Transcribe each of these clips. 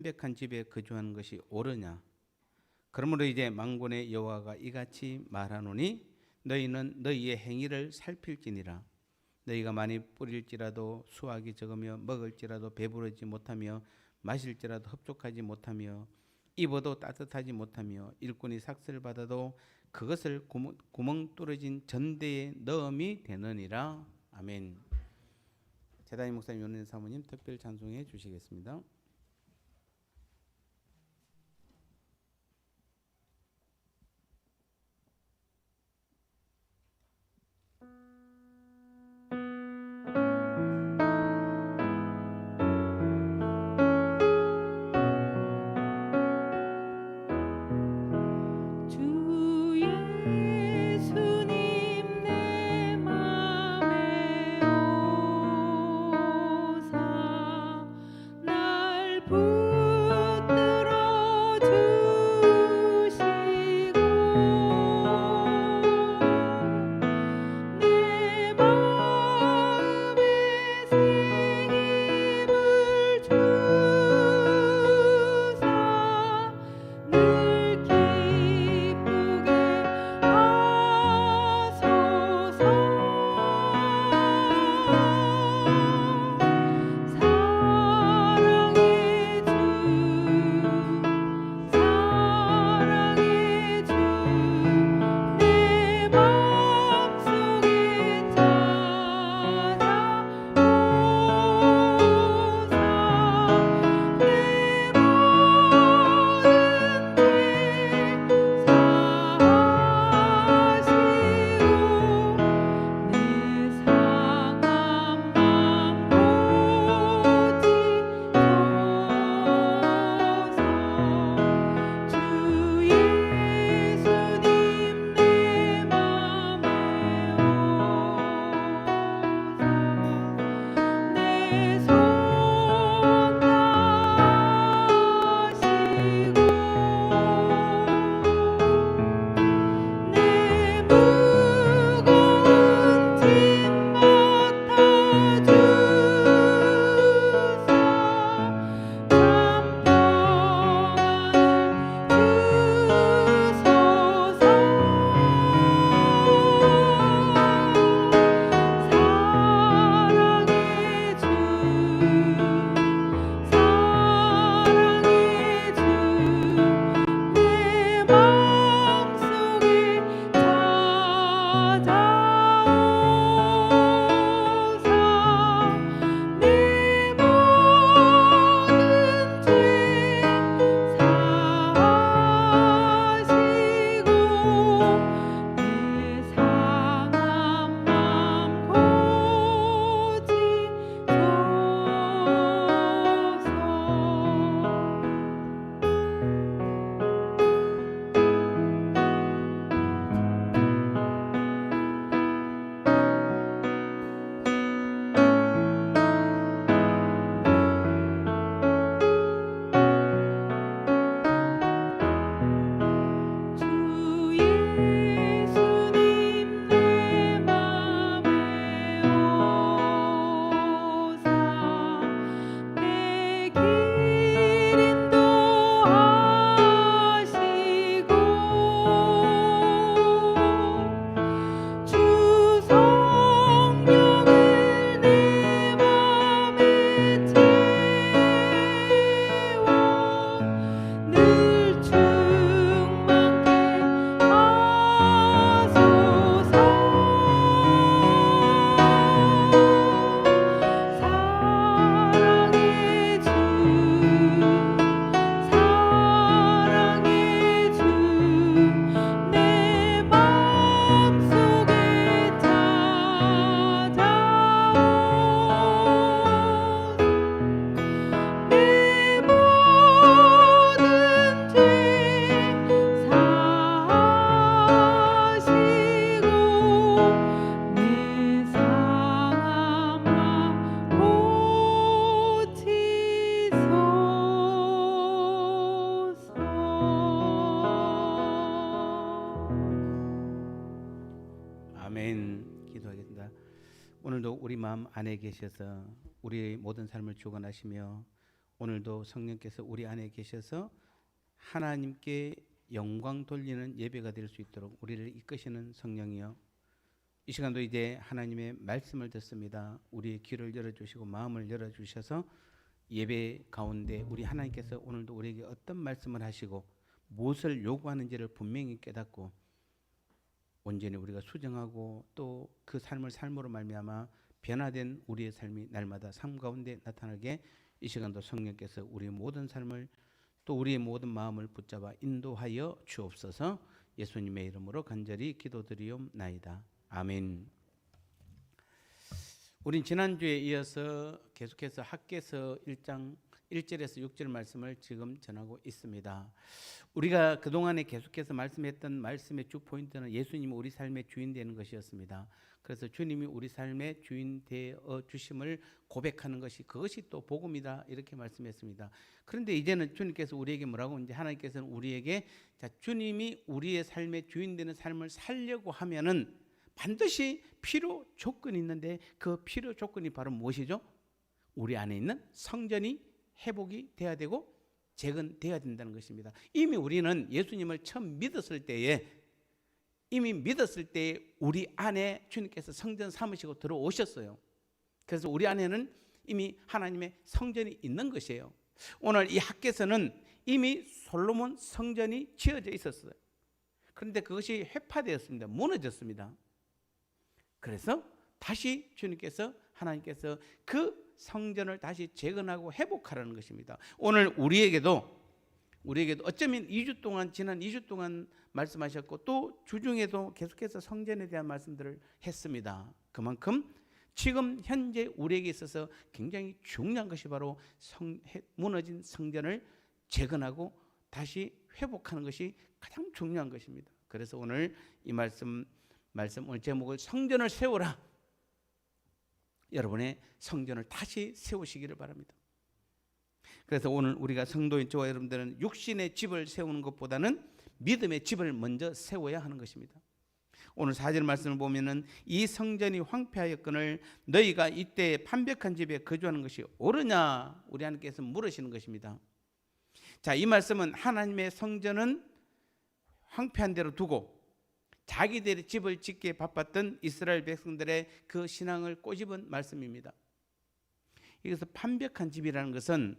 완벽한 집에 거주하는 것이 옳으냐? 그러므로 이제 만군의 여호와가 이같이 말하노니 너희는 너희의 행위를 살필지니라. 너희가 많이 뿌릴지라도 수확이 적으며 먹을지라도 배부르지 못하며 마실지라도 흡족하지 못하며 입어도 따뜻하지 못하며 일꾼이 삭슬 받아도 그것을 구멍 뚫어진 전대에 넣음이 되느니라. 아멘. 제다임 목사님, 연인 사모님 특별 찬송해 주시겠습니다. 아멘. 기도하겠습니다. 오늘도 우리 마음 안에 계셔서 우리의 모든 삶을 주관하시며 오늘도 성령께서 우리 안에 계셔서 하나님께 영광 돌리는 예배가 될 수 있도록 우리를 이끄시는 성령이여, 이 시간도 이제 하나님의 말씀을 듣습니다. 우리의 귀를 열어주시고 마음을 열어주셔서 예배 가운데 우리 하나님께서 오늘도 우리에게 어떤 말씀을 하시고 무엇을 요구하는지를 분명히 깨닫고 온전히 우리가 수정하고 또 그 삶을 삶으로 말미암아 변화된 우리의 삶이 날마다 삶 가운데 나타나게 이 시간도 성령께서 우리의 모든 삶을 또 우리의 모든 마음을 붙잡아 인도하여 주옵소서. 예수님의 이름으로 간절히 기도드리옵나이다. 아멘. 우린 지난주에 이어서 계속해서 학개서 1장 1절에서 6절 말씀을 지금 전하고 있습니다. 우리가 그동안에 계속해서 말씀했던 말씀의 주 포인트는 예수님이 우리 삶의 주인 되는 것이었습니다. 그래서 주님이 우리 삶의 주인 되어 주심을 고백하는 것이, 그것이 또 복음이다, 이렇게 말씀했습니다. 그런데 이제는 주님께서 우리에게 뭐라고, 이제 하나님께서는 우리에게, 자, 주님이 우리의 삶의 주인 되는 삶을 살려고 하면은 반드시 필요 조건이 있는데 그 필요 조건이 바로 무엇이죠? 우리 안에 있는 성전이 회복이 돼야 되고 재건돼야 된다는 것입니다. 이미 우리는 예수님을 처음 믿었을 때에, 이미 믿었을 때 우리 안에 주님께서 성전 삼으시고 들어오셨어요. 그래서 우리 안에는 이미 하나님의 성전이 있는 것이에요. 오늘 이 학개서는 이미 솔로몬 성전이 지어져 있었어요. 그런데 그것이 회파되었습니다. 무너졌습니다. 그래서 다시 주님께서, 하나님께서 그 성전을 다시 재건하고 회복하라는 것입니다. 오늘 우리에게도 어쩌면 2주 동안, 지난 2주 동안 말씀하셨고 또 주중에도 계속해서 성전에 대한 말씀들을 했습니다. 그만큼 지금 현재 우리에게 있어서 굉장히 중요한 것이 바로 무너진 성전을 재건하고 다시 회복하는 것이 가장 중요한 것입니다. 그래서 오늘 이 말씀 오늘 제목을 성전을 세우라. 여러분의 성전을 다시 세우시기를 바랍니다. 그래서 오늘 우리가 성도인 저와 여러분들은 육신의 집을 세우는 것보다는 믿음의 집을 먼저 세워야 하는 것입니다. 오늘 4절 말씀을 보면은 이 성전이 황폐하였거늘 너희가 이때 판벽한 집에 거주하는 것이 옳으냐, 우리 하나님께서 물으시는 것입니다. 자, 이 말씀은 하나님의 성전은 황폐한 대로 두고 자기들의 집을 짓기에 바빴던 이스라엘 백성들의 그 신앙을 꼬집은 말씀입니다. 여기서 판벽한 집이라는 것은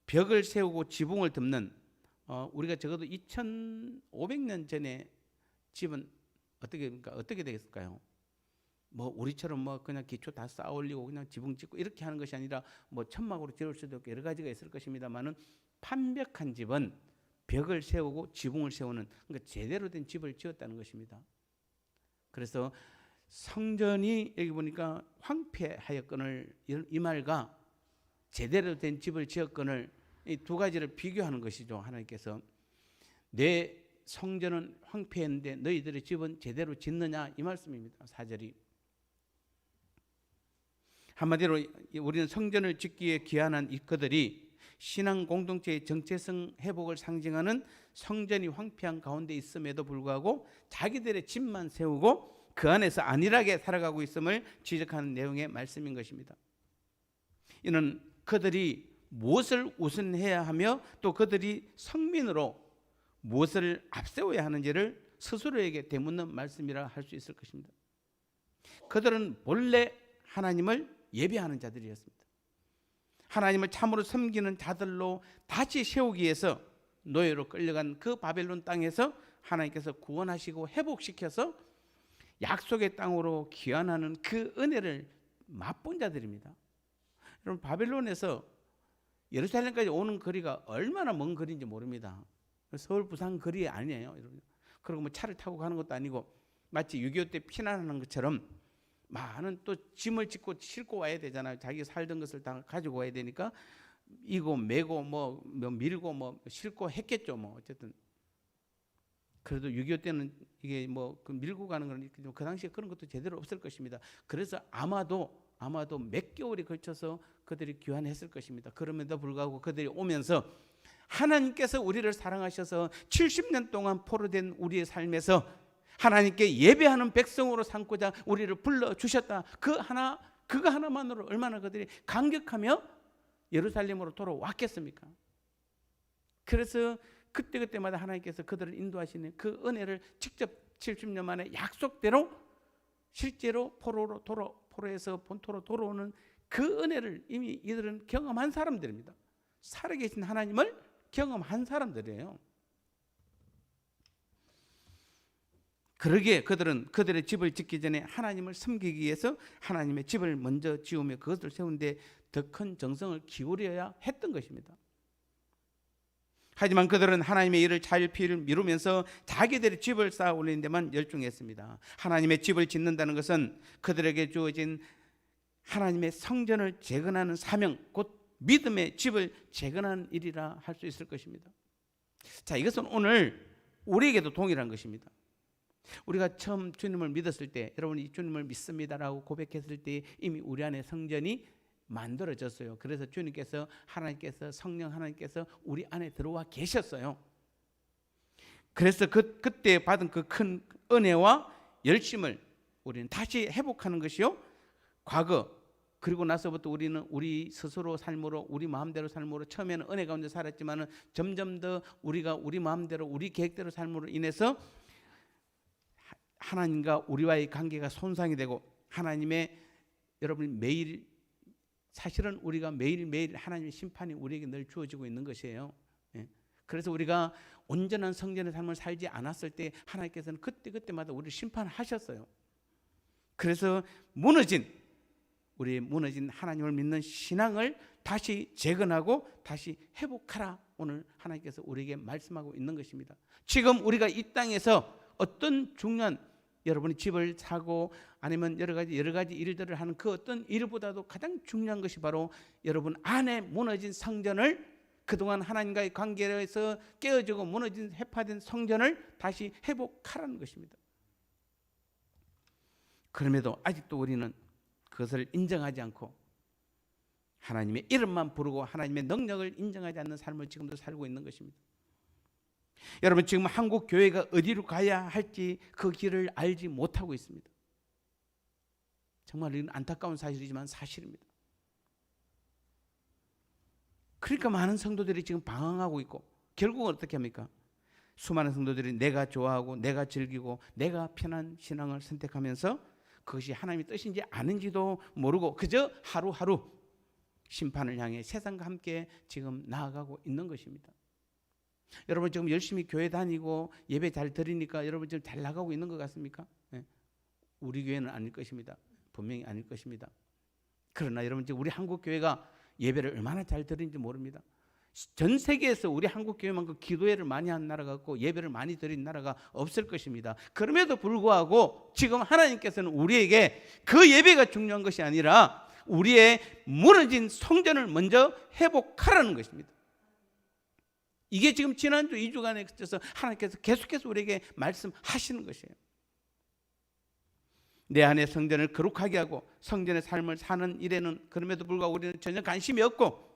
벽을 세우고 지붕을 덮는, 우리가 적어도 2500년 전에 집은 어떻게 되겠을까요? 뭐 우리처럼 뭐 그냥 기초 다 쌓아 올리고 그냥 지붕 짓고 이렇게 하는 것이 아니라 뭐 천막으로 지을 수도 있고 여러 가지가 있을 것입니다만은, 판벽한 집은 벽을 세우고 지붕을 세우는, 그러니까 제대로 된 집을 지었다는 것입니다. 그래서 성전이 여기 보니까 황폐하였거늘, 이 말과 제대로 된 집을 지었거늘, 이 두 가지를 비교하는 것이죠. 하나님께서 내 성전은 황폐했는데 너희들의 집은 제대로 짓느냐, 이 말씀입니다. 4절이. 한마디로 우리는 성전을 짓기에 귀환한 그들이 신앙 공동체의 정체성 회복을 상징하는 성전이 황폐한 가운데 있음에도 불구하고 자기들의 집만 세우고 그 안에서 안일하게 살아가고 있음을 지적하는 내용의 말씀인 것입니다. 이는 그들이 무엇을 우선해야 하며 또 그들이 성민으로 무엇을 앞세워야 하는지를 스스로에게 되묻는 말씀이라 할 수 있을 것입니다. 그들은 본래 하나님을 예배하는 자들이었습니다. 하나님을 참으로 섬기는 자들로 다시 세우기 위해서 노예로 끌려간 그 바벨론 땅에서 하나님께서 구원하시고 회복시켜서 약속의 땅으로 귀환하는 그 은혜를 맛본 자들입니다. 여러분, 바벨론에서 예루살렘까지 오는 거리가 얼마나 먼 거리인지 모릅니다. 서울 부산 거리 아니에요, 여러분. 그리고 뭐 차를 타고 가는 것도 아니고 마치 6.25 때 피난하는 것처럼 많은 또 짐을 짓고 싣고 와야 되잖아요. 자기가 살던 것을 다 가지고 와야 되니까 이고 메고 뭐 밀고 뭐 싣고 했겠죠. 뭐 어쨌든 그래도 6.25 때는 이게 뭐 그 밀고 가는 건 그 당시에 그런 것도 제대로 없을 것입니다. 그래서 아마도 몇 개월이 걸쳐서 그들이 귀환했을 것입니다. 그럼에도 불구하고 그들이 오면서 하나님께서 우리를 사랑하셔서 70년 동안 포로된 우리의 삶에서 하나님께 예배하는 백성으로 삼고자 우리를 불러주셨다. 그거 하나만으로 얼마나 그들이 감격하며 예루살렘으로 돌아왔겠습니까? 그래서 그때그때마다 하나님께서 그들을 인도하시는 그 은혜를 직접 70년 만에 약속대로 실제로 포로에서 본토로 돌아오는 그 은혜를 이미 이들은 경험한 사람들입니다. 살아계신 하나님을 경험한 사람들이에요. 그러기에 그들은 그들의 집을 짓기 전에 하나님을 섬기기 위해서 하나님의 집을 먼저 지으며 그것을 세우는데 더 큰 정성을 기울여야 했던 것입니다. 하지만 그들은 하나님의 일을 잘 미루면서 자기들의 집을 쌓아 올리는 데만 열중했습니다. 하나님의 집을 짓는다는 것은 그들에게 주어진 하나님의 성전을 재건하는 사명, 곧 믿음의 집을 재건하는 일이라 할 수 있을 것입니다. 자, 이것은 오늘 우리에게도 동일한 것입니다. 우리가 처음 주님을 믿었을 때, 여러분이 주님을 믿습니다라고 고백했을 때 이미 우리 안에 성전이 만들어졌어요. 그래서 주님께서 하나님께서 성령 하나님께서 우리 안에 들어와 계셨어요. 그래서 그때 받은 그 큰 은혜와 열심을 우리는 다시 회복하는 것이요, 과거 그리고 나서부터 우리는 우리 스스로 삶으로 우리 마음대로 삶으로 처음에는 은혜 가운데 살았지만은 점점 더 우리가 우리 마음대로 우리 계획대로 삶으로 인해서 하나님과 우리와의 관계가 손상이 되고 하나님의 여러분 매일 사실은 우리가 매일매일 하나님의 심판이 우리에게 늘 주어지고 있는 것이에요. 그래서 우리가 온전한 성전의 삶을 살지 않았을 때 하나님께서는 그때마다 우리를 심판하셨어요. 그래서 우리의 무너진 하나님을 믿는 신앙을 다시 재건하고 다시 회복하라, 오늘 하나님께서 우리에게 말씀하고 있는 것입니다. 지금 우리가 이 땅에서 어떤 중요한 여러분이 집을 사고 아니면 여러 가지 일들을 하는 그 어떤 일보다도 가장 중요한 것이 바로 여러분 안에 무너진 성전을, 그동안 하나님과의 관계에서 깨어지고 무너진 해파된 성전을 다시 회복하라는 것입니다. 그럼에도 아직도 우리는 그것을 인정하지 않고 하나님의 이름만 부르고 하나님의 능력을 인정하지 않는 삶을 지금도 살고 있는 것입니다. 여러분, 지금 한국 교회가 어디로 가야 할지 그 길을 알지 못하고 있습니다. 정말 이건 안타까운 사실이지만 사실입니다. 그러니까 많은 성도들이 지금 방황하고 있고 결국은 어떻게 합니까? 수많은 성도들이 내가 좋아하고 내가 즐기고 내가 편한 신앙을 선택하면서 그것이 하나님의 뜻인지 아닌지도 모르고 그저 하루하루 심판을 향해 세상과 함께 지금 나아가고 있는 것입니다. 여러분 지금 열심히 교회 다니고 예배 잘 드리니까 여러분 지금 잘 나가고 있는 것 같습니까? 네. 우리 교회는 아닐 것입니다. 분명히 아닐 것입니다. 그러나 여러분 지금 우리 한국 교회가 예배를 얼마나 잘 드리는지 모릅니다. 전 세계에서 우리 한국 교회만큼 기도회를 많이 한 나라가 없고 예배를 많이 드린 나라가 없을 것입니다. 그럼에도 불구하고 지금 하나님께서는 우리에게 그 예배가 중요한 것이 아니라 우리의 무너진 성전을 먼저 회복하라는 것입니다. 이게 지금 지난주 2주간에 걸쳐서 하나님께서 계속해서 우리에게 말씀하시는 것이에요. 내 안에 성전을 거룩하게 하고 성전의 삶을 사는 일에는 그럼에도 불구하고 우리는 전혀 관심이 없고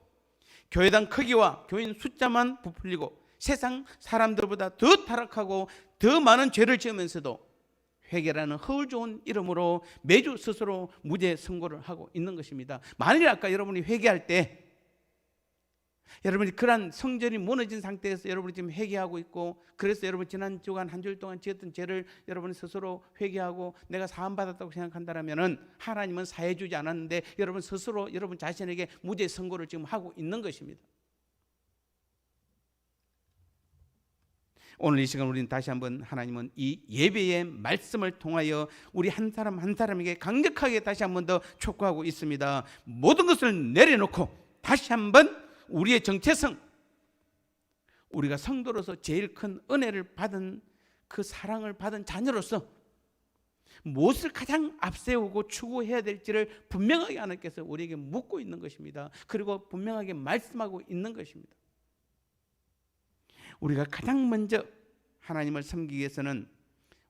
교회당 크기와 교인 숫자만 부풀리고 세상 사람들보다 더 타락하고 더 많은 죄를 지으면서도 회개라는 허울 좋은 이름으로 매주 스스로 무죄 선고를 하고 있는 것입니다. 만일 아까 여러분이 회개할 때 여러분이 그러한 성전이 무너진 상태에서 여러분이 지금 회개하고 있고 그래서 여러분 지난 주간 한 주일 동안 지었던 죄를 여러분이 스스로 회개하고 내가 사함받았다고 생각한다면 하나님은 사해 주지 않았는데 여러분 스스로 여러분 자신에게 무죄 선고를 지금 하고 있는 것입니다. 오늘 이 시간 우리는 다시 한번 하나님은 이 예배의 말씀을 통하여 우리 한 사람 한 사람에게 강력하게 다시 한번 더 촉구하고 있습니다. 모든 것을 내려놓고 다시 한번 우리의 정체성, 우리가 성도로서 제일 큰 은혜를 받은 그 사랑을 받은 자녀로서 무엇을 가장 앞세우고 추구해야 될지를 분명하게 하나님께서 우리에게 묻고 있는 것입니다. 그리고 분명하게 말씀하고 있는 것입니다. 우리가 가장 먼저 하나님을 섬기기 위해서는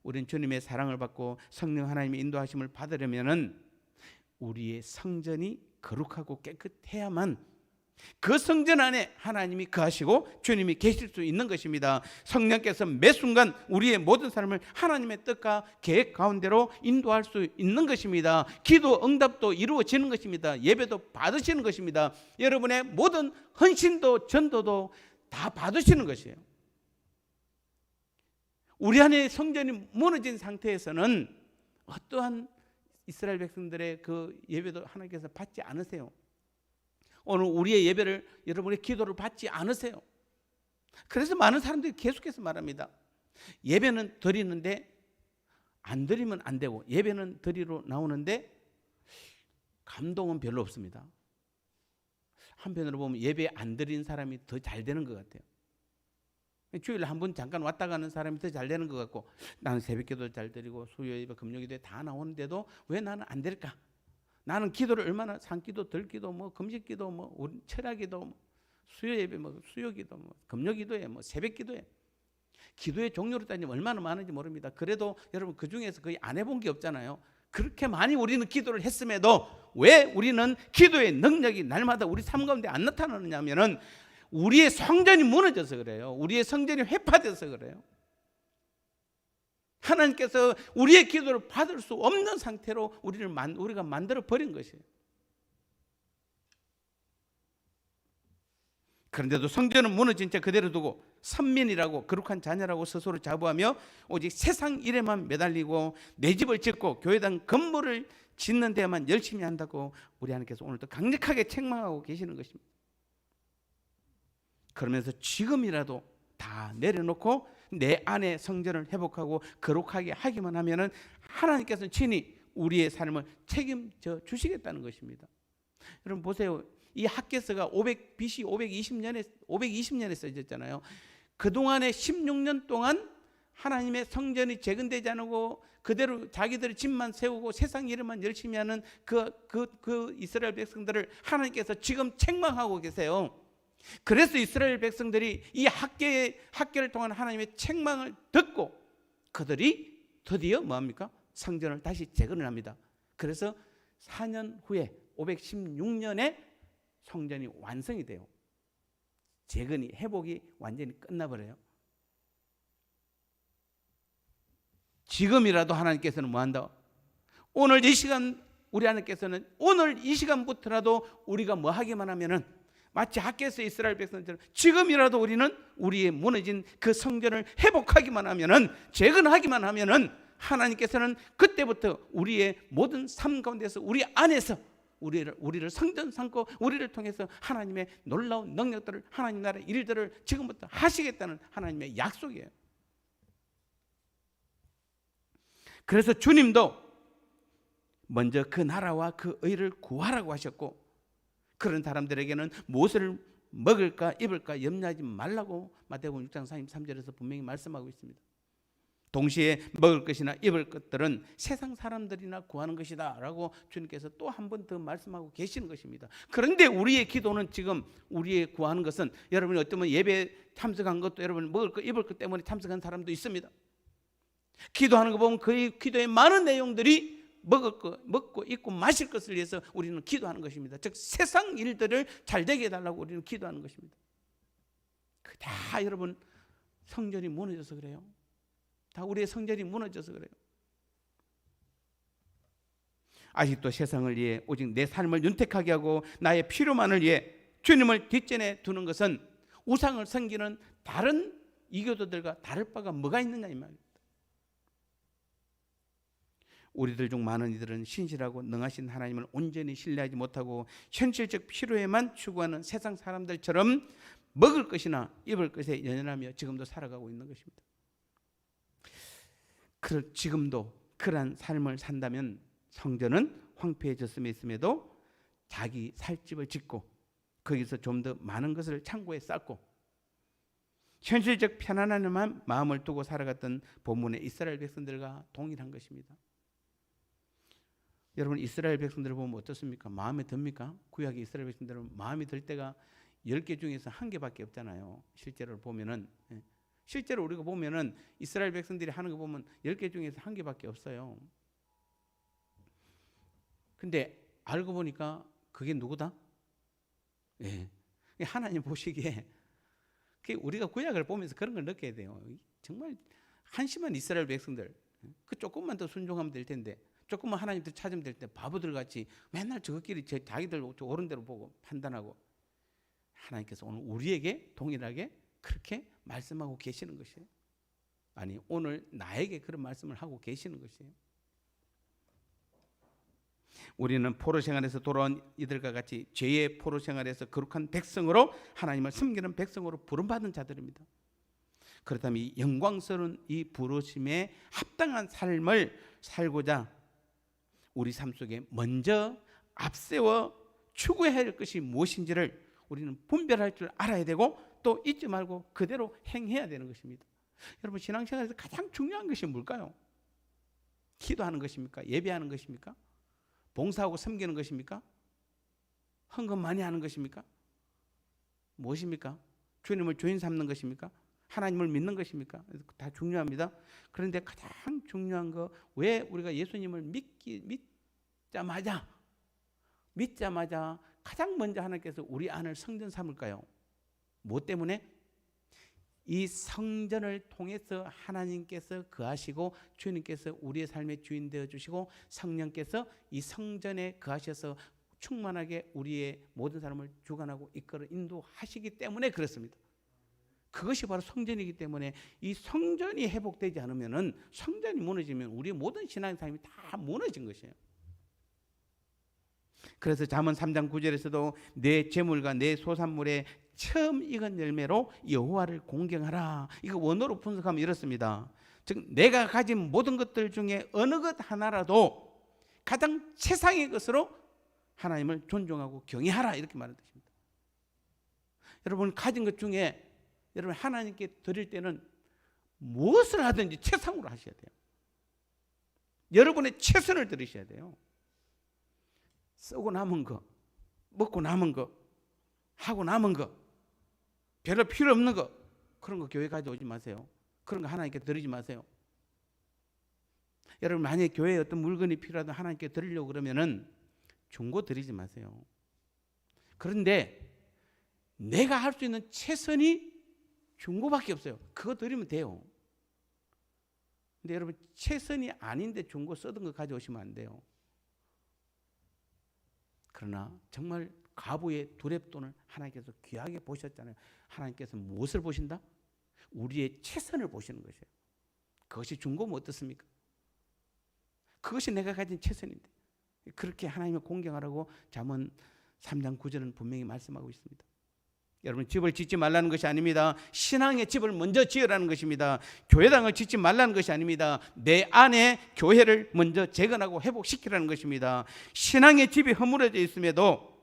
우리는 주님의 사랑을 받고 성령 하나님의 인도하심을 받으려면은 우리의 성전이 거룩하고 깨끗해야만 그 성전 안에 하나님이 거하시고 주님이 계실 수 있는 것입니다. 성령께서 매 순간 우리의 모든 삶을 하나님의 뜻과 계획 가운데로 인도할 수 있는 것입니다. 기도 응답도 이루어지는 것입니다. 예배도 받으시는 것입니다. 여러분의 모든 헌신도 전도도 다 받으시는 것이에요. 우리 안에 성전이 무너진 상태에서는 어떠한 이스라엘 백성들의 그 예배도 하나님께서 받지 않으세요. 오늘 우리의 예배를, 여러분의 기도를 받지 않으세요. 그래서 많은 사람들이 계속해서 말합니다. 예배는 드리는데 안 드리면 안 되고, 예배는 드리러 나오는데 감동은 별로 없습니다. 한편으로 보면 예배 안 드린 사람이 더 잘 되는 것 같아요. 주일에 한 번 잠깐 왔다 가는 사람이 더 잘 되는 것 같고, 나는 새벽기도 잘 드리고 수요예배, 금요기도에 다 나오는데도 왜 나는 안 될까? 나는 기도를 얼마나 산기도, 들기도, 뭐 금식기도, 뭐 철야기도, 뭐 수요예배, 뭐 수요기도, 뭐 금요기도에, 뭐 새벽기도에, 기도의 종류로 따지면 얼마나 많은지 모릅니다. 그래도 여러분 그 중에서 거의 안 해본 게 없잖아요. 그렇게 많이 우리는 기도를 했음에도 왜 우리는 기도의 능력이 날마다 우리 삶 가운데 안 나타나느냐면은 우리의 성전이 무너져서 그래요. 우리의 성전이 회파돼서 그래요. 하나님께서 우리의 기도를 받을 수 없는 상태로 우리가 만들어 버린 것이에요. 그런데도 성전은 무너진 채 그대로 두고 선민이라고 거룩한 자녀라고 스스로 자부하며 오직 세상 일에만 매달리고 내 집을 짓고 교회당 건물을 짓는 데만 열심히 한다고 우리 하나님께서 오늘도 강력하게 책망하고 계시는 것입니다. 그러면서 지금이라도 다 내려놓고 내 안에 성전을 회복하고 거룩하게 하기만 하면은 하나님께서는 친히 우리의 삶을 책임져 주시겠다는 것입니다. 여러분 보세요. 이 학개서가 BC 520년에 써졌잖아요. 그동안에 16년 동안 하나님의 성전이 재건되지 않고 그대로 자기들의 집만 세우고 세상 일에만 열심히 하는 그 이스라엘 백성들을 하나님께서 지금 책망하고 계세요. 그래서 이스라엘 백성들이 이 학개를 통한 하나님의 책망을 듣고 그들이 드디어 뭐합니까? 성전을 다시 재건을 합니다. 그래서 4년 후에 516년에 성전이 완성이 돼요. 재건이, 회복이 완전히 끝나버려요. 지금이라도 하나님께서는 뭐한다? 오늘 이 시간 우리 하나님께서는 오늘 이 시간부터라도 우리가 뭐 하기만 하면은 마치 학개서 이스라엘 백성들처럼 지금이라도 우리는 우리의 무너진 그 성전을 회복하기만 하면은, 재건하기만 하면은 하나님께서는 그때부터 우리의 모든 삶 가운데서 우리 안에서 우리를 성전 삼고 우리를 통해서 하나님의 놀라운 능력들을, 하나님 나라의 일들을 지금부터 하시겠다는 하나님의 약속이에요. 그래서 주님도 먼저 그 나라와 그 의를 구하라고 하셨고, 그런 사람들에게는 무엇을 먹을까 입을까 염려하지 말라고 마태복음 6장 33절에서 분명히 말씀하고 있습니다. 동시에 먹을 것이나 입을 것들은 세상 사람들이나 구하는 것이다 라고 주님께서 또 한 번 더 말씀하고 계시는 것입니다. 그런데 우리의 기도는, 지금 우리의 구하는 것은, 여러분이 어쩌면 예배 참석한 것도 여러분 먹을 것 입을 것 때문에 참석한 사람도 있습니다. 기도하는 거 보면 거의 기도의 많은 내용들이 먹을 것, 먹고 입고 마실 것을 위해서 우리는 기도하는 것입니다. 즉 세상 일들을 잘 되게 해달라고 우리는 기도하는 것입니다. 다 여러분 성전이 무너져서 그래요. 다 우리의 성전이 무너져서 그래요. 아직도 세상을 위해 오직 내 삶을 윤택하게 하고 나의 필요만을 위해 주님을 뒷전에 두는 것은 우상을 섬기는 다른 이교도들과 다를 바가 뭐가 있느냐 이 말입니다. 우리들 중 많은 이들은 신실하고 능하신 하나님을 온전히 신뢰하지 못하고 현실적 필요에만 추구하는 세상 사람들처럼 먹을 것이나 입을 것에 연연하며 지금도 살아가고 있는 것입니다. 지금도 그러한 삶을 산다면 성전은 황폐해졌음에 있음에도 자기 살 집을 짓고 거기서 좀 더 많은 것을 창고에 쌓고 현실적 편안함에만 마음을 두고 살아갔던 본문의 이스라엘 백성들과 동일한 것입니다. 여러분 이스라엘 백성들을 보면 어떻습니까? 마음에 듭니까? 구약의 이스라엘 백성들은 마음에 들 때가 10개 중에서 1개밖에 없잖아요. 실제로 보면은, 실제로 우리가 보면은 이스라엘 백성들이 하는 거 보면 10개 중에서 1개밖에 없어요. 근데 알고 보니까 그게 누구다? 예, 하나님 보시기에 우리가 구약을 보면서 그런 걸 느껴야 돼요. 정말 한심한 이스라엘 백성들, 그 조금만 더 순종하면 될 텐데, 조금만 하나님들 찾으면 될 텐데, 바보들 같이 맨날 저것끼리 자기들 옳은 대로 보고 판단하고, 하나님께서 오늘 우리에게 동일하게 그렇게 말씀하고 계시는 것이에요. 아니, 오늘 나에게 그런 말씀을 하고 계시는 것이에요. 우리는 포로 생활에서 돌아온 이들과 같이 죄의 포로 생활에서 거룩한 백성으로, 하나님을 섬기는 백성으로 부름받은 자들입니다. 그렇다면 이 영광스러운 이 부르심에 합당한 삶을 살고자 우리 삶 속에 먼저 앞세워 추구해야 할 것이 무엇인지를 우리는 분별할 줄 알아야 되고, 또 잊지 말고 그대로 행해야 되는 것입니다. 여러분, 신앙생활에서 가장 중요한 것이 뭘까요? 기도하는 것입니까? 예배하는 것입니까? 봉사하고 섬기는 것입니까? 헌금 많이 하는 것입니까? 무엇입니까? 주님을 주인 삼는 것입니까? 하나님을 믿는 것입니까? 다 중요합니다. 그런데 가장 중요한 거, 왜 우리가 예수님을 믿자마자 가장 먼저 하나님께서 우리 안을 성전 삼을까요? 무엇 때문에? 이 성전을 통해서 하나님께서 거하시고, 주님께서 우리의 삶의 주인 되어 주시고, 성령께서 이 성전에 거하셔서 충만하게 우리의 모든 사람을 주관하고 이끌어 인도하시기 때문에 그렇습니다. 그것이 바로 성전이기 때문에, 이 성전이 회복되지 않으면은, 성전이 무너지면 우리의 모든 신앙의 삶이 다 무너진 것이에요. 그래서 잠언 3장 9절에서도 내 재물과 내 소산물에 처음 익은 열매로 여호와를 공경하라. 이거 원어로 분석하면 이렇습니다. 즉, 내가 가진 모든 것들 중에 어느 것 하나라도 가장 최상의 것으로 하나님을 존중하고 경외하라, 이렇게 말하는 뜻입니다. 여러분, 가진 것 중에 여러분 하나님께 드릴 때는 무엇을 하든지 최상으로 하셔야 돼요. 여러분의 최선을 들이셔야 돼요. 쓰고 남은 거, 먹고 남은 거, 하고 남은 거, 별로 필요 없는 거, 그런 거 교회 가져오지 마세요. 그런 거 하나님께 드리지 마세요. 여러분, 만약에 교회에 어떤 물건이 필요하다 하나님께 드리려고 그러면은 중고 드리지 마세요. 그런데 내가 할 수 있는 최선이 중고밖에 없어요. 그거 드리면 돼요. 근데 여러분, 최선이 아닌데 중고 쓰던 거 가져오시면 안 돼요. 그러나 정말 과부의 두렙돈을 하나님께서 귀하게 보셨잖아요. 하나님께서 무엇을 보신다? 우리의 최선을 보시는 것이에요. 그것이 중고면 어떻습니까? 그것이 내가 가진 최선인데, 그렇게 하나님을 공경하라고 잠언 3장 9절은 분명히 말씀하고 있습니다. 여러분, 집을 짓지 말라는 것이 아닙니다. 신앙의 집을 먼저 지으라는 것입니다. 교회당을 짓지 말라는 것이 아닙니다. 내 안에 교회를 먼저 재건하고 회복시키라는 것입니다. 신앙의 집이 허물어져 있음에도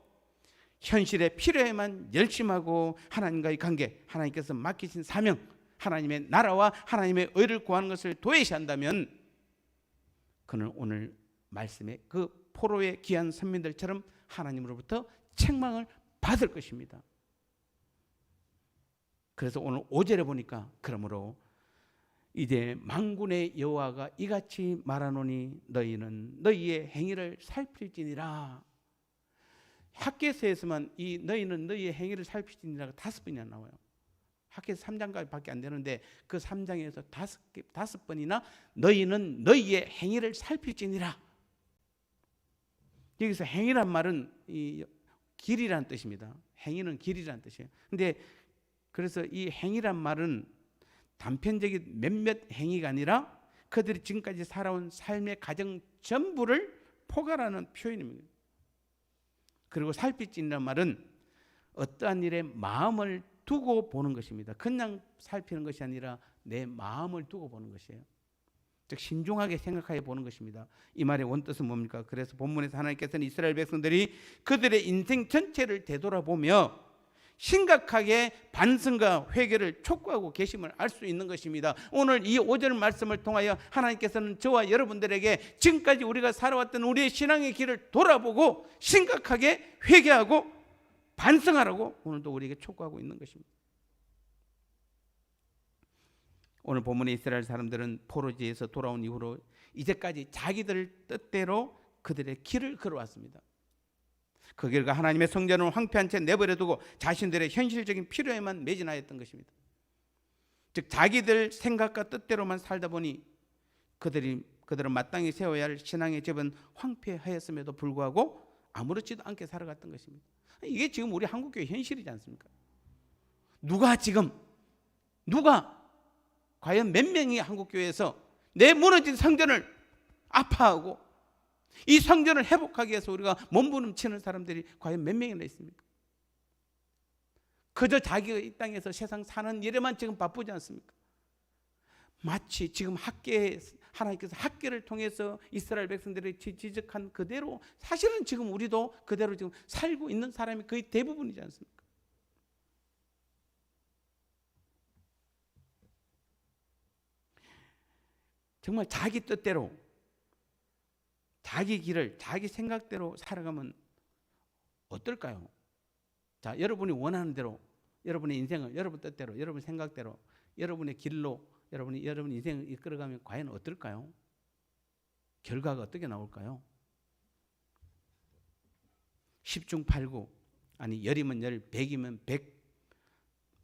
현실의 필요에만 열심하고 하나님과의 관계, 하나님께서 맡기신 사명, 하나님의 나라와 하나님의 의를 구하는 것을 도외시한다면, 그는 오늘 말씀의 그 포로의 귀한 선민들처럼 하나님으로부터 책망을 받을 것입니다. 그래서 오늘 5절에 보니까, 그러므로 이제 만군의 여호와가 이같이 말하노니 너희는 너희의 행위를 살필지니라. 학개서에서만 이 너희는 너희의 행위를 살필지니라가 5번이나 나와요. 학개서 3장까지밖에 안 되는데 그 3장에서 5번이나 너희는 너희의 행위를 살필지니라. 여기서 행위란 말은 이 길이란 뜻입니다. 행위는 길이란 뜻이에요. 근데 그래서 이 행위란 말은 단편적인 몇몇 행위가 아니라 그들이 지금까지 살아온 삶의 과정 전부를 포괄하는 표현입니다. 그리고 살필지니라는 말은 어떠한 일에 마음을 두고 보는 것입니다. 그냥 살피는 것이 아니라 내 마음을 두고 보는 것이에요. 즉 신중하게 생각하여 보는 것입니다. 이 말의 원뜻은 뭡니까? 그래서 본문에서 하나님께서는 이스라엘 백성들이 그들의 인생 전체를 되돌아보며 심각하게 반성과 회개를 촉구하고 계심을 알 수 있는 것입니다. 오늘 이 5절 말씀을 통하여 하나님께서는 저와 여러분들에게 지금까지 우리가 살아왔던 우리의 신앙의 길을 돌아보고 심각하게 회개하고 반성하라고 오늘도 우리에게 촉구하고 있는 것입니다. 오늘 본문의 이스라엘 사람들은 포로지에서 돌아온 이후로 이제까지 자기들 뜻대로 그들의 길을 걸어왔습니다. 그 결과 하나님의 성전을 황폐한 채 내버려두고 자신들의 현실적인 필요에만 매진하였던 것입니다. 즉 자기들 생각과 뜻대로만 살다 보니 그들은 마땅히 세워야 할 신앙의 집은 황폐하였음에도 불구하고 아무렇지도 않게 살아갔던 것입니다. 이게 지금 우리 한국교회 현실이지 않습니까? 누가 과연 몇 명이 한국교회에서 내 무너진 성전을 아파하고 이 성전을 회복하기 위해서 우리가 몸부림치는 사람들이 과연 몇 명이나 있습니까? 그저 자기가 이 땅에서 세상 사는 일에만 지금 바쁘지 않습니까? 마치 지금 하나님께서 학계를 통해서 이스라엘 백성들이 지적한 그대로 사실은 지금 우리도 그대로 지금 살고 있는 사람이 거의 대부분이지 않습니까? 정말 자기 뜻대로 자기 길을 자기 생각대로 살아가면 어떨까요? 자, 여러분이 원하는 대로 여러분의 인생을 여러분 뜻대로 여러분 생각대로 여러분의 길로 여러분 인생을 이끌어가면 과연 어떨까요? 결과가 어떻게 나올까요? 10중 8구 아니 10이면 10, 100이면 100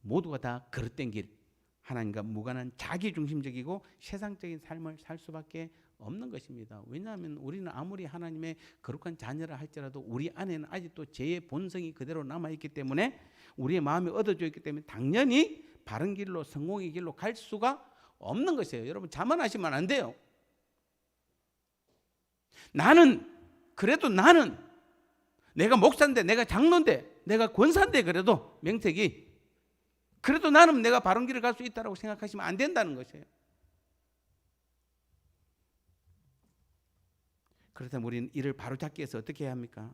모두가 다 그릇된 길 하나님과 무관한 자기중심적이고 세상적인 삶을 살 수밖에 없는 것입니다. 왜냐하면 우리는 아무리 하나님의 거룩한 자녀라 할지라도 우리 안에는 아직도 죄의 본성이 그대로 남아있기 때문에 우리의 마음이 얻어져 있기 때문에 당연히 바른 길로 성공의 길로 갈 수가 없는 것이에요. 여러분 자만하시면 안 돼요. 그래도 나는 내가 목사인데 내가 장로인데 내가 권사인데 그래도 명색이 그래도 나는 내가 바른 길을 갈 수 있다고 생각하시면 안 된다는 것이에요. 그렇다면 우리는 이를 바로잡기 위해서 어떻게 해야 합니까?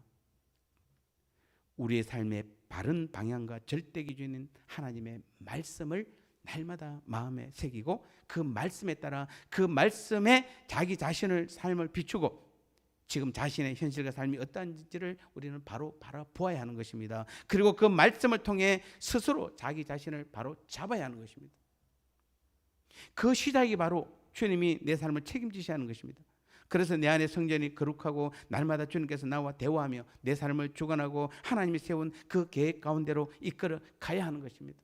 우리의 삶의 바른 방향과 절대 기준인 하나님의 말씀을 날마다 마음에 새기고 그 말씀에 따라 그 말씀에 자기 자신을 삶을 비추고 지금 자신의 현실과 삶이 어떠한지를 우리는 바로 바라보아야 하는 것입니다. 그리고 그 말씀을 통해 스스로 자기 자신을 바로 잡아야 하는 것입니다. 그 시작이 바로 주님이 내 삶을 책임지셔야 하는 것입니다. 그래서 내 안에 성전이 거룩하고 날마다 주님께서 나와 대화하며 내 삶을 주관하고 하나님이 세운 그 계획 가운데로 이끌어 가야 하는 것입니다.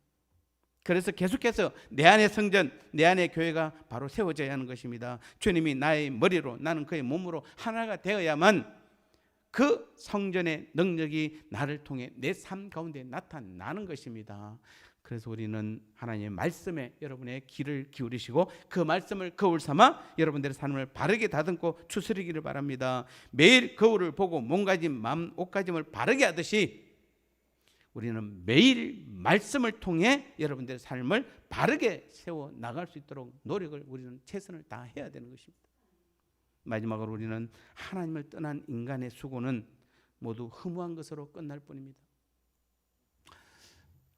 그래서 계속해서 내 안의 성전, 내 안의 교회가 바로 세워져야 하는 것입니다. 주님이 나의 머리로 나는 그의 몸으로 하나가 되어야만 그 성전의 능력이 나를 통해 내 삶 가운데 나타나는 것입니다. 그래서 우리는 하나님의 말씀에 여러분의 귀를 기울이시고 그 말씀을 거울 삼아 여러분들의 삶을 바르게 다듬고 추스리기를 바랍니다. 매일 거울을 보고 몸가짐, 마음, 옷가짐을 바르게 하듯이 우리는 매일 말씀을 통해 여러분들의 삶을 바르게 세워 나갈 수 있도록 노력을 우리는 최선을 다해야 되는 것입니다. 마지막으로 우리는 하나님을 떠난 인간의 수고는 모두 허무한 것으로 끝날 뿐입니다.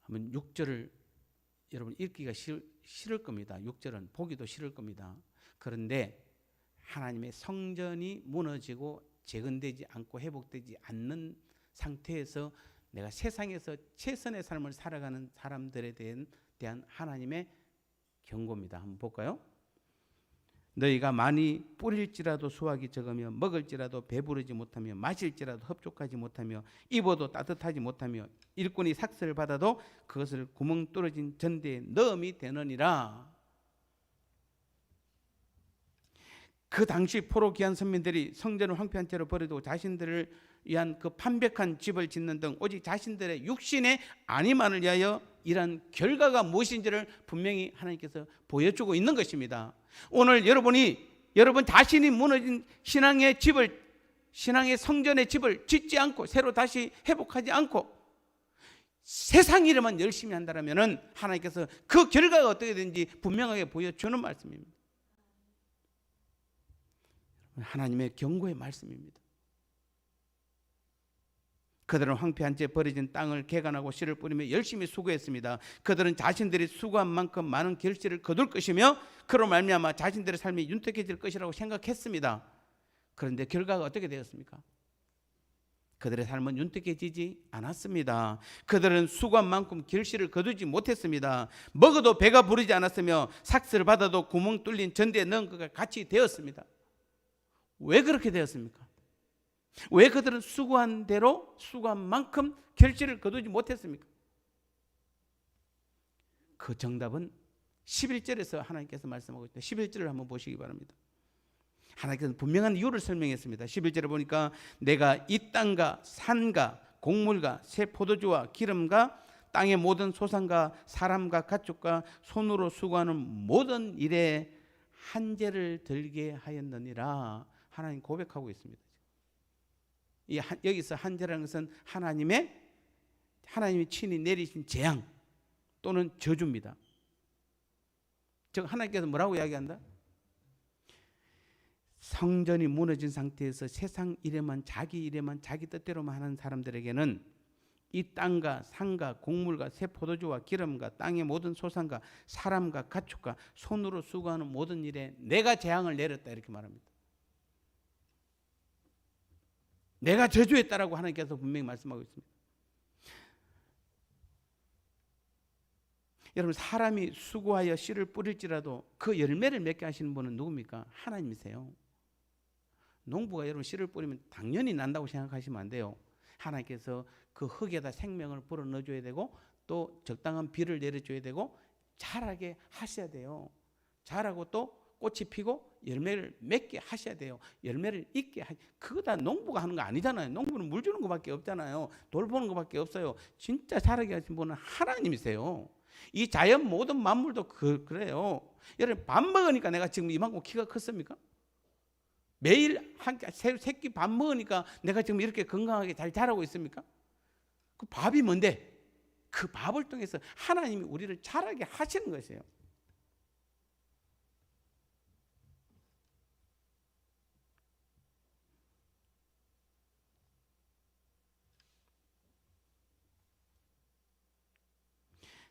한번 6절을 여러분 읽기가 싫을 겁니다. 6절은 보기도 싫을 겁니다. 그런데 하나님의 성전이 무너지고 재건되지 않고 회복되지 않는 상태에서 내가 세상에서 최선의 삶을 살아가는 사람들에 대한 하나님의 경고입니다. 한번 볼까요? 너희가 많이 뿌릴지라도 수확이 적으며 먹을지라도 배부르지 못하며 마실지라도 흡족하지 못하며 입어도 따뜻하지 못하며 일꾼이 삭슬을 받아도 그것을 구멍 뚫어진 전대에 넣음이 되느니라. 그 당시 포로 귀한 선민들이 성전을 황폐한 채로 버려두고 자신들을 위한 그 판벽한 집을 짓는 등 오직 자신들의 육신의 안위만을 위하여 일한 결과가 무엇인지를 분명히 하나님께서 보여주고 있는 것입니다. 오늘 여러분 자신이 무너진 신앙의 성전의 집을 짓지 않고 새로 다시 회복하지 않고 세상 일에만 열심히 한다면 하나님께서 그 결과가 어떻게 되는지 분명하게 보여주는 말씀입니다. 하나님의 경고의 말씀입니다. 그들은 황폐한 채 버려진 땅을 개간하고 씨를 뿌리며 열심히 수고했습니다. 그들은 자신들이 수고한 만큼 많은 결실을 거둘 것이며 그로 말미암아 자신들의 삶이 윤택해질 것이라고 생각했습니다. 그런데 결과가 어떻게 되었습니까? 그들의 삶은 윤택해지지 않았습니다. 그들은 수고한 만큼 결실을 거두지 못했습니다. 먹어도 배가 부르지 않았으며 삭슬을 받아도 구멍 뚫린 전대에 넣은 것과 같이 되었습니다. 왜 그렇게 되었습니까? 왜 그들은 수고한 대로 수고한 만큼 결실을 거두지 못했습니까? 그 정답은 11절에서 하나님께서 말씀하고 있다. 11절을 한번 보시기 바랍니다. 하나님께서 분명한 이유를 설명했습니다. 11절에 보니까 내가 이 땅과 산과 곡물과 새 포도주와 기름과 땅의 모든 소산과 사람과 가축과 손으로 수고하는 모든 일에 한재를 들게 하였느니라. 하나님 고백하고 있습니다. 여기서 한재라는 것은 하나님이 친히 내리신 재앙 또는 저주입니다. 즉 하나님께서 뭐라고 이야기한다? 성전이 무너진 상태에서 세상 일에만 자기 일에만 자기 뜻대로만 하는 사람들에게는 이 땅과 산과 곡물과 새 포도주와 기름과 땅의 모든 소산과 사람과 가축과 손으로 수고하는 모든 일에 내가 재앙을 내렸다 이렇게 말합니다. 내가 저주했다라고 하나님께서 분명히 말씀하고 있습니다. 여러분 사람이 수고하여 씨를 뿌릴지라도 그 열매를 맺게 하시는 분은 누굽니까? 하나님이세요. 농부가 여러분 씨를 뿌리면 당연히 난다고 생각하시면 안 돼요. 하나님께서 그 흙에다 생명을 불어넣어줘야 되고 또 적당한 비를 내려줘야 되고 자라게 하셔야 돼요. 자라고 또 꽃이 피고 열매를 맺게 하셔야 돼요. 열매를 잇게 그거 다 농부가 하는 거 아니잖아요. 농부는 물 주는 것밖에 없잖아요. 돌보는 것밖에 없어요. 진짜 자라게 하신 분은 하나님이세요. 이 자연 모든 만물도 그래요. 여러분 밥 먹으니까 내가 지금 이만큼 키가 컸습니까? 매일 한 새끼 밥 먹으니까 내가 지금 이렇게 건강하게 잘 자라고 있습니까? 그 밥이 뭔데? 그 밥을 통해서 하나님이 우리를 자라게 하시는 것이에요.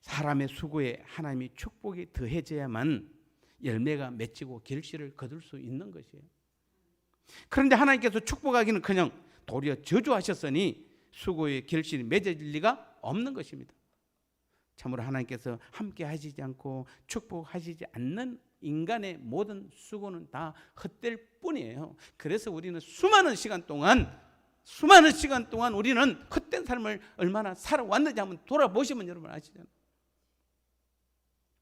사람의 수고에 하나님이 축복이 더해져야만 열매가 맺히고 결실을 거둘 수 있는 것이에요. 그런데 하나님께서 축복하기는커녕 도리어 저주하셨으니 수고의 결실이 맺어질 리가 없는 것입니다. 참으로 하나님께서 함께 하시지 않고 축복하시지 않는 인간의 모든 수고는 다 헛될 뿐이에요. 그래서 우리는 수많은 시간 동안 우리는 헛된 삶을 얼마나 살아왔는지 한번 돌아보시면 여러분 아시잖아요.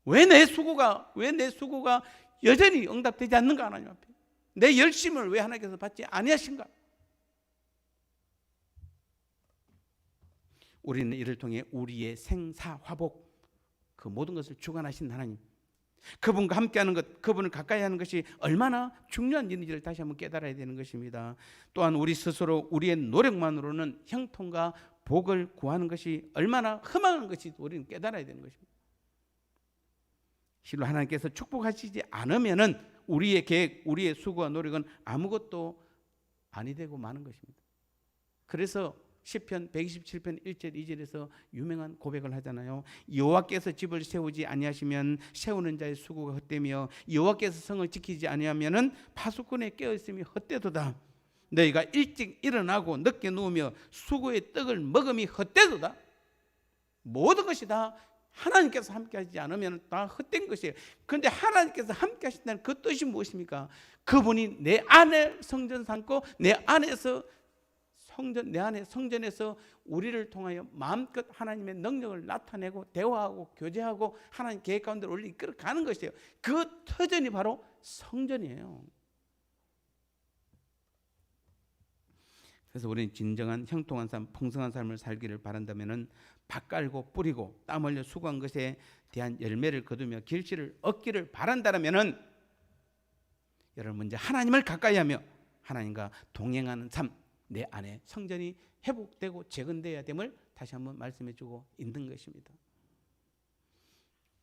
왜 내 수고가 여전히 응답되지 않는가? 하나님 앞에 내 열심을 왜 하나님께서 받지 아니하신가? 우리는 이를 통해 우리의 생사화복 그 모든 것을 주관하신 하나님, 그분과 함께하는 것, 그분을 가까이 하는 것이 얼마나 중요한 일인지를 다시 한번 깨달아야 되는 것입니다. 또한 우리 스스로 우리의 노력만으로는 형통과 복을 구하는 것이 얼마나 험한 것인지 우리는 깨달아야 되는 것입니다. 실로 하나님께서 축복하시지 않으면은 우리의 계획, 우리의 수고와 노력은 아무것도 아니 되고 마는 것입니다. 그래서 시편 127편 1절 2절에서 유명한 고백을 하잖아요. 여호와께서 집을 세우지 아니하시면 세우는 자의 수고가 헛되며 여호와께서 성을 지키지 아니하면은 파수꾼에 깨어있음이 헛되도다. 너희가 일찍 일어나고 늦게 누우며 수고의 떡을 먹음이 헛되도다. 모든 것이 다 하나님께서 함께 하시지 않으면 다 헛된 것이에요. 그런데 하나님께서 함께 하신다는 그 뜻이 무엇입니까? 그분이 내 안에 성전 삼고 내 안에 성전에서 우리를 통하여 마음껏 하나님의 능력을 나타내고 대화하고 교제하고 하나님 계획 가운데 우리를 이끌어가는 것이에요. 그 터전이 바로 성전이에요. 그래서 우리는 진정한 형통한 삶, 풍성한 삶을 살기를 바란다면은 밭 깔고 뿌리고 땀 흘려 수고한 것에 대한 열매를 거두며 결실을 얻기를 바란다면은 여러분 먼저 하나님을 가까이 하며 하나님과 동행하는 삶, 내 안에 성전이 회복되고 재건되어야 됨을 다시 한번 말씀해 주고 있는 것입니다.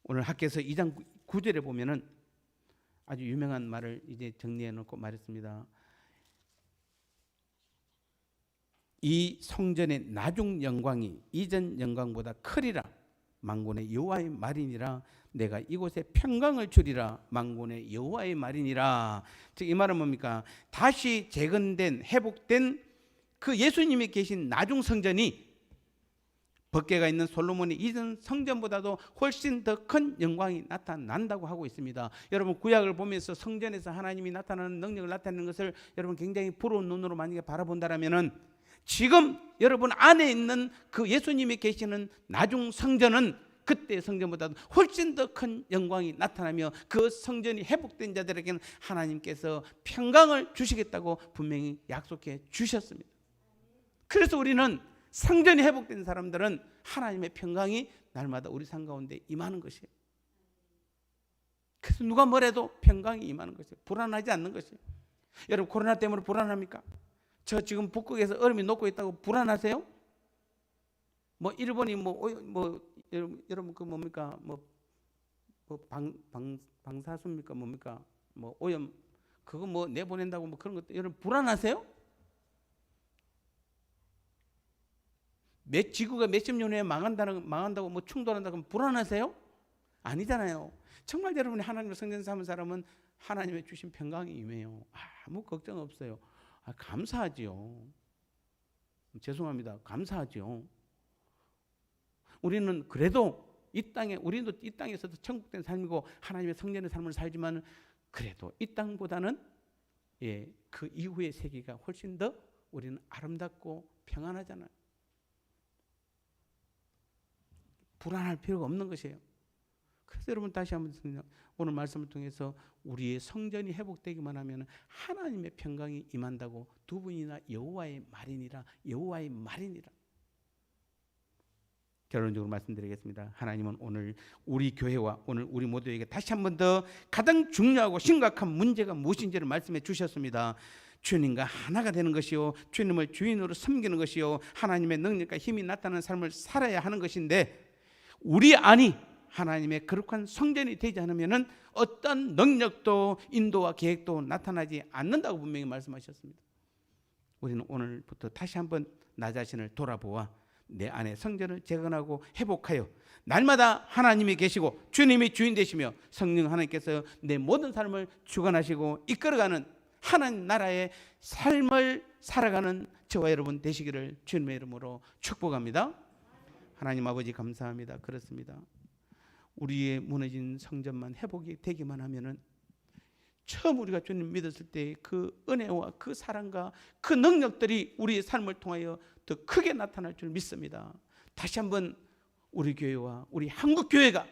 오늘 학개서 2장 9절에 보면은 아주 유명한 말을 이제 정리해 놓고 말했습니다. 이 성전의 나중 영광이 이전 영광보다 크리라. 만군의 여호와의 말이니라. 내가 이곳에 평강을 주리라. 만군의 여호와의 말이니라. 즉 이 말은 뭡니까? 다시 재건된 회복된 그 예수님이 계신 나중 성전이 법궤가 있는 솔로몬이 이전 성전보다도 훨씬 더 큰 영광이 나타난다고 하고 있습니다. 여러분 구약을 보면서 성전에서 하나님이 나타나는 능력을 나타내는 것을 여러분 굉장히 부러운 눈으로 만약에 바라본다라면은 지금 여러분 안에 있는 그 예수님이 계시는 나중 성전은 그때 성전보다도 훨씬 더 큰 영광이 나타나며 그 성전이 회복된 자들에게는 하나님께서 평강을 주시겠다고 분명히 약속해 주셨습니다. 그래서 우리는 성전이 회복된 사람들은 하나님의 평강이 날마다 우리 삶 가운데 임하는 것이에요. 그래서 누가 뭐래도 평강이 임하는 것이에요. 불안하지 않는 것이에요. 여러분 코로나 때문에 불안합니까? 저 지금 북극에서 얼음이 녹고 있다고 불안하세요? 뭐 일본이 여러분 그 뭡니까 방사수입니까 뭡니까 뭐 오염 그거 뭐 내보낸다고 뭐 그런 것도 여러분 불안하세요? 지구가 몇십 년 후에 망한다고 뭐 충돌한다고 하면 불안하세요? 아니잖아요. 정말 여러분이 하나님의 성전 삼은 사람은 하나님의 주신 평강이 임해요. 아무 걱정 없어요. 감사하지요. 죄송합니다. 감사하지요. 우리는 그래도 우리도 이 땅에서도 천국된 삶이고 하나님의 성전의 삶을 살지만 그래도 이 땅보다는 그 이후의 세계가 훨씬 더 우리는 아름답고 평안하잖아요. 불안할 필요가 없는 것이에요. 그래서 여러분 다시 한번 오늘 말씀을 통해서 우리의 성전이 회복되기만 하면 하나님의 평강이 임한다고 두 분이나 여호와의 말이니라. 결론적으로 말씀드리겠습니다. 하나님은 오늘 우리 교회와 오늘 우리 모두에게 다시 한 번 더 가장 중요하고 심각한 문제가 무엇인지를 말씀해 주셨습니다. 주님과 하나가 되는 것이요, 주님을 주인으로 섬기는 것이요, 하나님의 능력과 힘이 나타나는 삶을 살아야 하는 것인데 우리 안이 하나님의 거룩한 성전이 되지 않으면 어떤 능력도 인도와 계획도 나타나지 않는다고 분명히 말씀하셨습니다. 우리는 오늘부터 다시 한번 나 자신을 돌아보아 내 안에 성전을 재건하고 회복하여 날마다 하나님이 계시고 주님이 주인 되시며 성령 하나님께서 내 모든 삶을 주관하시고 이끌어가는 하나님 나라의 삶을 살아가는 저와 여러분 되시기를 주님의 이름으로 축복합니다. 하나님 아버지 감사합니다. 그렇습니다. 우리의 무너진 성전만 회복이 되기만 하면은 처음 우리가 주님 믿었을 때 그 은혜와 그 사랑과 그 능력들이 우리의 삶을 통하여 더 크게 나타날 줄 믿습니다. 다시 한번 우리 교회와 우리 한국 교회가